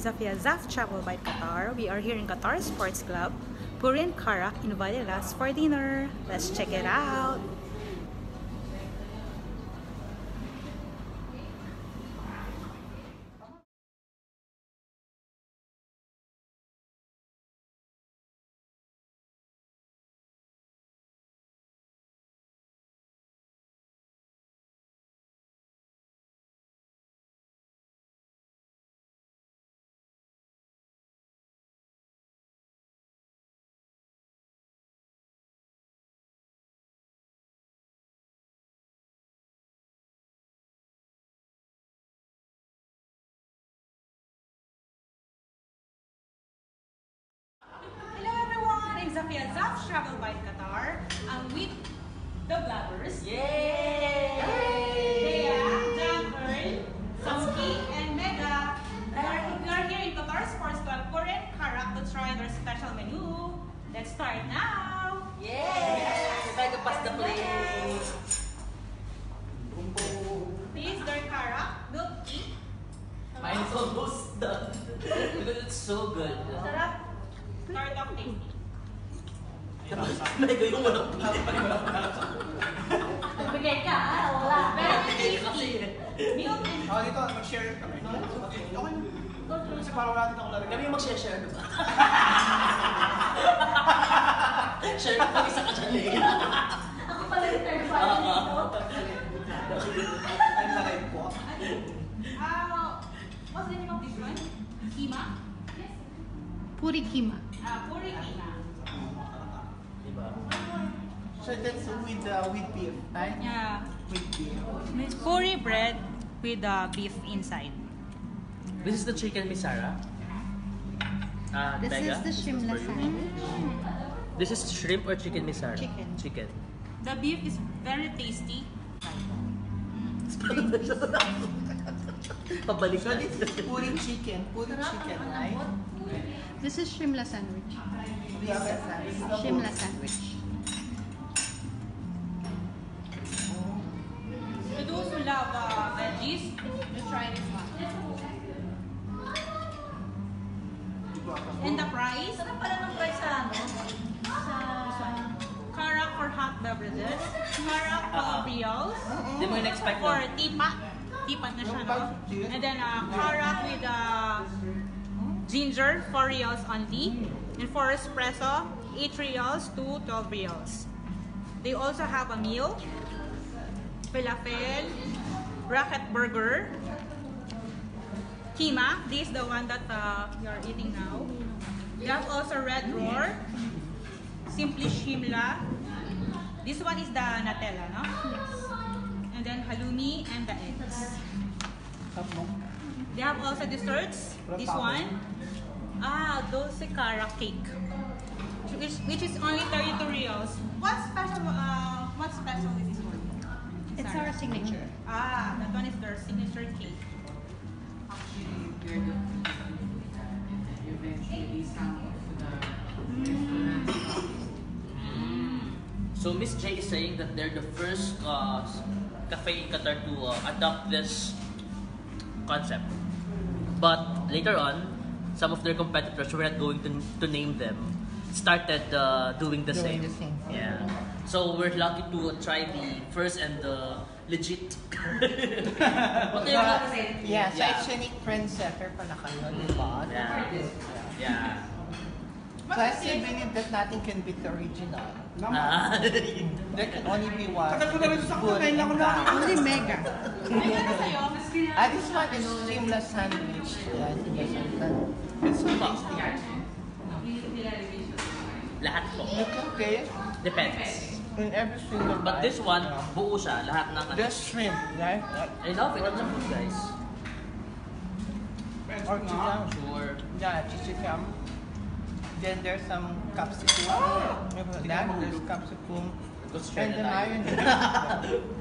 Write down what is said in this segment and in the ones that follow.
Zafia Zaf Travel by Qatar. We are here in Qatar Sports Club. Purin Karak invited us for dinner. Let's check it out. Zafia Zaf Travel by Qatar. I'm with the vloggers. Yay! Bea, Jan, Earl, Samski, and Mega. We are here in Qatar Sports Club, Purin Karak to try their special menu. Let's start now. Yay! Try to pass the plate. Please, their Karak, milk tea. Mine's almost done. Because it's so good. Sarap. Start off tasting. Mega yung walang Bigay ka, wala. Very tasty. Milk and Oh, dito, mag-share kami. Okay na. Kasi parang wala din ako lalagay. kami yung mag-share, diba? Share na kami sa kachali. ako pala yung third party dito. Time na rin po. What's the name of this one? Kima? Yes. Puri Kima. Puri Kima. Diba? So that's with beef, right? Yeah. With beef. It's puri bread with beef inside. This is the chicken misara. This Mega, is the shrimla sandwich. This is shrimp or chicken misara? Chicken. Chicken. The beef is very tasty. Pabalik So this is puri chicken, right? This is shrimla sandwich. Shrimla sandwich. For those who love veggies, you try this one. And the price? Ano pala ng price sa Karak for hot beverages. Karak for reals. Hindi mo in-expect For no? tipa. Tipa na siya, no? And then karak with ginger, 4 reals only. And for espresso, 8 reals to 12 reals. They also have a meal, falafel, rocket burger, kima. This is the one that you're eating now. We have also red roar, simply shimla. This one is the Nutella, no? Yes. And then halloumi and the eggs. They have also desserts. This one, dulce cara cake, which is only 32 reals. What special is this one? It's our signature. That one is their signature cake. So Miss J is saying that they're the first cafe in Qatar to adopt this concept. But later on, some of their competitors, we're not going to name them, started doing the same. Yeah. So we're lucky to try the first and the legit. What do you want to say? Yeah, sa Iconic Trendsetter pa na kayo, di ba? Yeah. Kasi believe that nothing can beat the original. There can only be one. Tagal ko na rin sa kumain lang ko na. Only Mega. This one is shrimla sandwich. Yeah, I think it's so tasty. Lahat po. Okay. Depends. In every single But bite. this one, buo siya. Lahat ng... Just shrimp, right? I love it. It's good, guys. Or chicken. Sure. Yeah, chicken. Then there's some capsicum. There's capsicum. Let's try And the na tayo.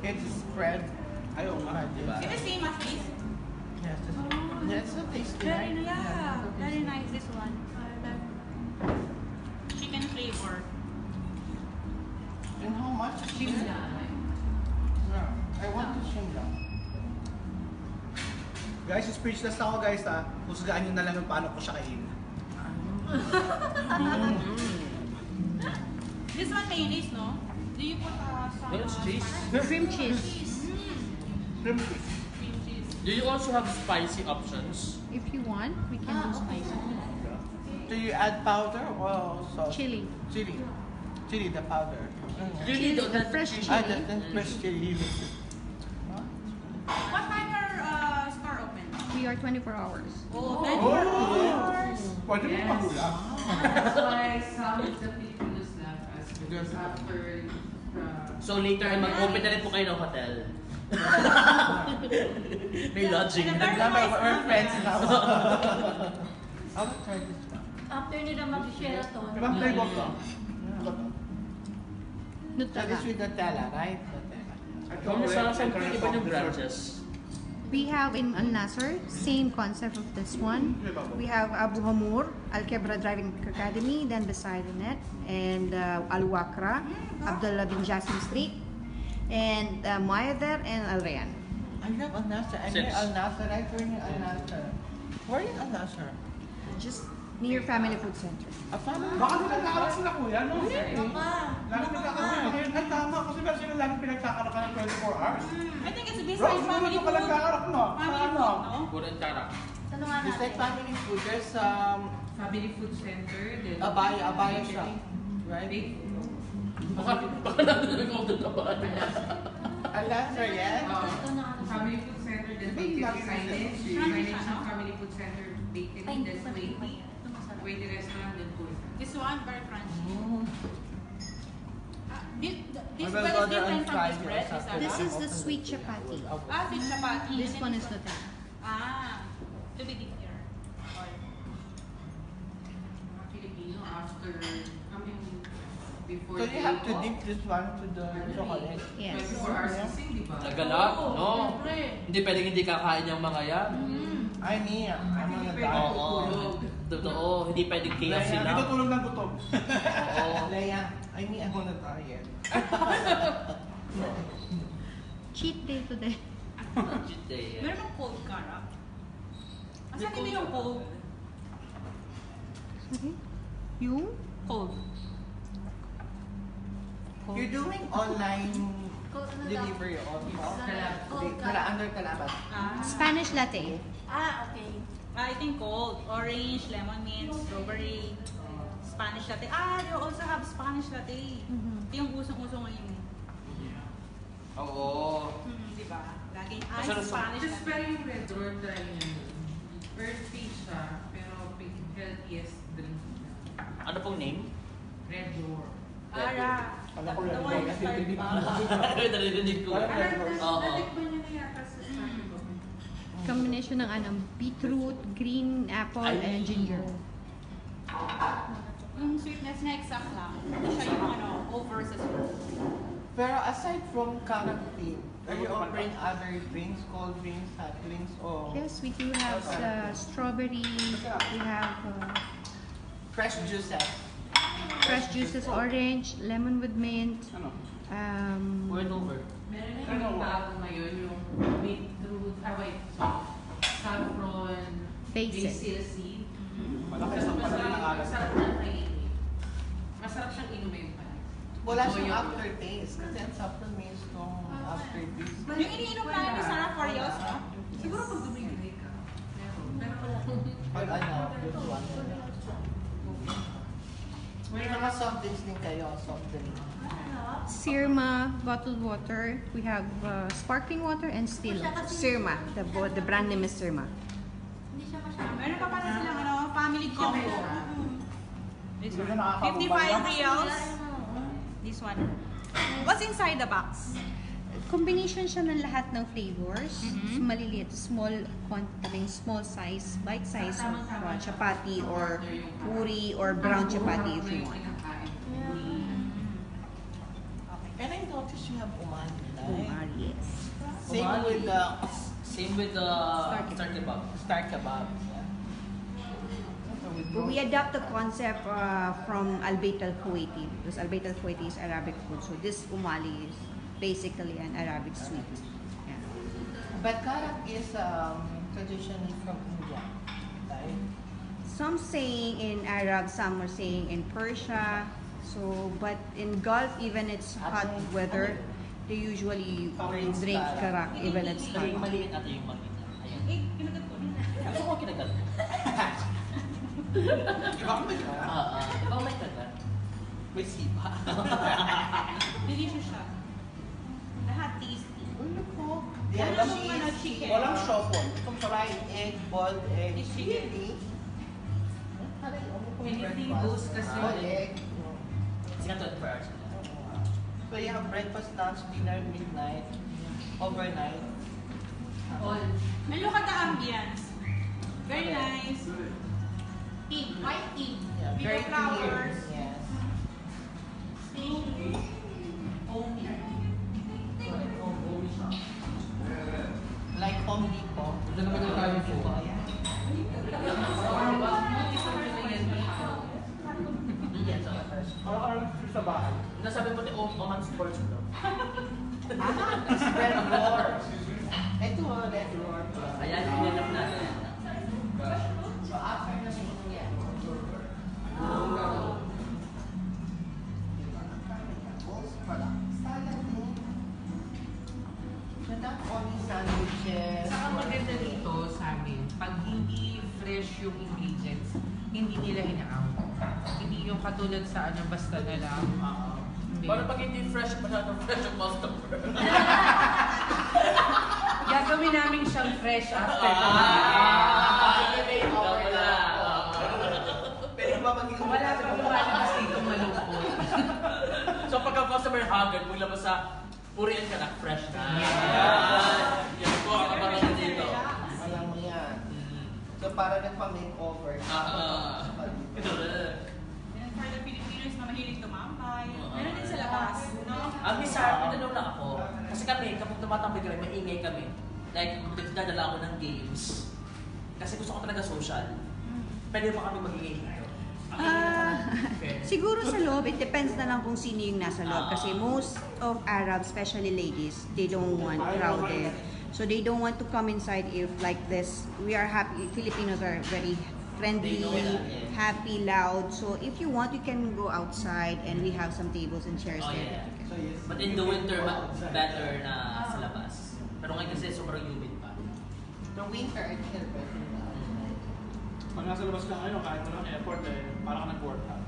mayonnaise. It's spread. Ayaw nga. Diba? Is it the same as this? Yes, it's so tasty. Very, right? yeah, very nice this one. Chicken flavor. And how much? Shimla. No, I want the shimla. Guys, speechless ako guys ha. Husgaan nyo na lang kung paano ko siya kainin. This one mayonnaise, no? Do you put some... Well, it's cheese. Cream cheese. Cream cheese. Cream cheese. Do you also have spicy options? If you want, we can do spicy. Do you add powder or sauce? Chili. Chili. Chili, the powder. Chili, The fresh chili. Ah, the fresh chili. What time your store open? We are 24 hours. Oh, Pwede mo pahula. That's why some of the Filipinos love us because after So later, mag-open na rin po kayo ng hotel. May lodging. We're friends now. I will try this one. After nila mag-Sheraton. Ibang flavor to. So Nutella. this with Nutella, right? Nutella. Kung saan po iba yung branches? We have in Al Nasser, same concept of this one. We have Abu Hamur, Al Kebra Driving Academy, then beside it, and Al Wakra, Abdullah bin Jassim Street, and Mayadar and Al Rayyan. I love Al Nasser. I'm near Six. Al Nasser. Right? We're near Al Nasser. Where in Al Nasser? Just near Family Food Center. A family. Baka nagkakaroon sila kuya, no? Baka. Lagi nagkakaroon. Ay, tama. Kasi meron sila lagi pinagkakaroon ka ng 24 hours. I think it's based Rose, on ano family ka food. lang kakaroon mo? Family Ano? food, no? Puro yung tarak. Tanungan Just like natin. family food, there's Family Food Center, then abaya shop, right? Baka natin nag-order na ba? Al Nasser, yes. Family Food Center, then Bakery bakery signage, signage ng Family Food Center bakery, Ay, then sabi ko. Kuwaiti restaurant, then food. This one, very crunchy. This I will bread is order different and from try this it bread. or something. This is the sweet chapati. Sweet chapati. This And one then is Nutella. To be deep here. Oil. Filipino after, before So you have to dip this one to the chocolate. Yes. 24 hours sisig, di ba? Nagala? No. Hindi pwedeng hindi kakain yung mga yan. I mean, I'm on a Pwede diet. tutulog. Totoo. Hindi pwedeng KFC Hindi lang. tutulog ng gutom. Oo. Leia, I mean, I'm on a diet. Cheat day today. Cheat day. Meron ng cold cara. Asan dito yung cold? Okay. Yung Cold. You're doing online delivery also? Under Calabat. Spanish latte. Okay. I think cold. Orange, lemon mint, strawberry, Spanish latte. They also have Spanish latte. Ito yung usong-uso ngayon. Oo. Di ba? Laging Masarap ice sa- Spanish Just latte. pero yung red door try niya. First page siya, pero healthiest drink niya. Ano pong name? Red door. Ara. Alam ko The yan. one you start Narinig ko. Oo. Natikman niya na yata sa Starbucks. Combination ng beetroot, green apple, and ginger. Yung sweetness na exact lang. Hindi siya yung over sa sweet. Pero aside from carrot tea, are you offering other drinks, cold drinks, hot drinks, or Yes, we do have strawberry. We have fresh juices? fresh juices, orange, lemon with mint. Ano? Word over. Meron na yung bago ngayon, yung beetroot, saffron, Basil. seed. Malaki sa pala ng alat. Masarap na kainin. Masarap siyang inumin pa. Wala So, siyang yung- aftertaste kasi ang supplement may strong aftertaste. Yung iniinom namin ni Sarah Farios, no? Siguro pag dumigay ka. Pero Pag this one. May mga soft drinks din kayo, soft drink. Sirma bottled water. We have sparkling water and still Sirma. The brand name is Sirma. Hindi siya masyadong. Meron pa pala silang family combo. This Hindi one. na nakakakumbay 55 yan. reals. This one. What's inside the box? Combination siya ng lahat ng flavors. So, maliliit, small quantity, small size, bite size of chapati or puri or brown chapati if you want. And I noticed you have umani, right? Yes. Same Umani. with the Same with the star kebab. star kebab. But we adapt the concept from Al Bayt Al Kuwaiti because Al Bayt Al Kuwaiti is Arabic food. So this umali is basically an Arabic sweet. Yeah. But karak is traditionally from India, right? Some saying in Arab, some are saying in Persia. So, but in Gulf, even it's hot weather, they usually drink karak even it's Ito yung hot. maliit at yung maliit. Ayan. Eh, kinagat ko. Gusto ko kinagal. Iba ka ba siya? Ikaw may kagat. May sipa. Delicious siya. Lahat tasty. Ano po? Yan Yeah, ang mga chicken. Walang shopon. Itong fried egg, boiled egg, It's chicken. chili. Anything goes kasi. Boiled egg. Sige, 24 hours. So you have breakfast, lunch, dinner, midnight, overnight. All. And look at the ambience. Very nice. Pink, white pink. Yeah, With very the flowers. clear. Yes. Like Home Depot. Ito naman yung kanin po. Yan, so. Parang sa bahay. Nasabi mo ni Oman Sports Club. It's red roar. Ito, red roar. Ayan, pinanap natin. So after na yan. So not only sandwiches. Saka maganda dito sa amin, pag hindi fresh yung ingredients, hindi nila ina-out. Hindi yung katulad sa ano, basta na lang. Hindi. Para pag hindi fresh, masyadong fresh yung customer. Gagawin namin siyang fresh after. Pwede ba maging Wala pa lumalabas dito malungkot. So pagka customer haggard, maglabas sa purihan ka na, fresh na. Yan po ang kabarang dito. Alam mo yan. So para nagpa-makeover. And for the Filipinos na mahilig tumambay, meron din sa labas, no? Ang bizarre, tinanong lang ako. Kasi kami, kapag tumatambay kami, maingay kami. Like, nagdadala ako ng games. Kasi gusto ko talaga social. Pwede ba kami mag-ingay dito? Siguro sa loob, it depends na lang kung sino yung nasa loob. Kasi most of Arabs, especially ladies, they don't want crowded. So they don't want to come inside if like this. We are happy, Filipinos are very friendly, happy, loud. So if you want, you can go outside and we have some tables and chairs Oh, there. yeah. So yes. But in the winter, better na sa labas. Pero ngayon kasi sobrang humid pa. The winter, I can't better now. Pag nasa labas ka ngayon, kahit mo ng airport, parang ka nag-workout.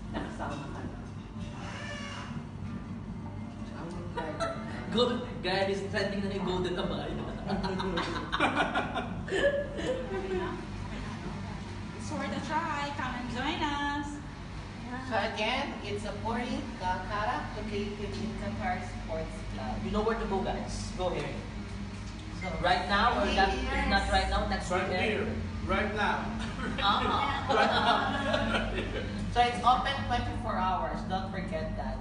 Nakasama ka na. Gold, gaya is trending na yung golden na ba? It's worth a try. Come and join us. So again, it's a pouring Karak located in Qatar Sports Club. You know where to go, guys. Go here. So Right now, or that, if not right now, next Right weekend. here, right now. So it's open 24 hours, don't forget that.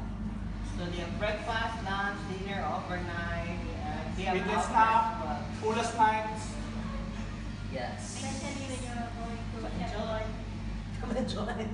So they have breakfast, lunch, dinner, overnight, and they have Fitness outdoor app, as well. Ulas nights. Yes. Especially when you're going to So enjoy. Come and join.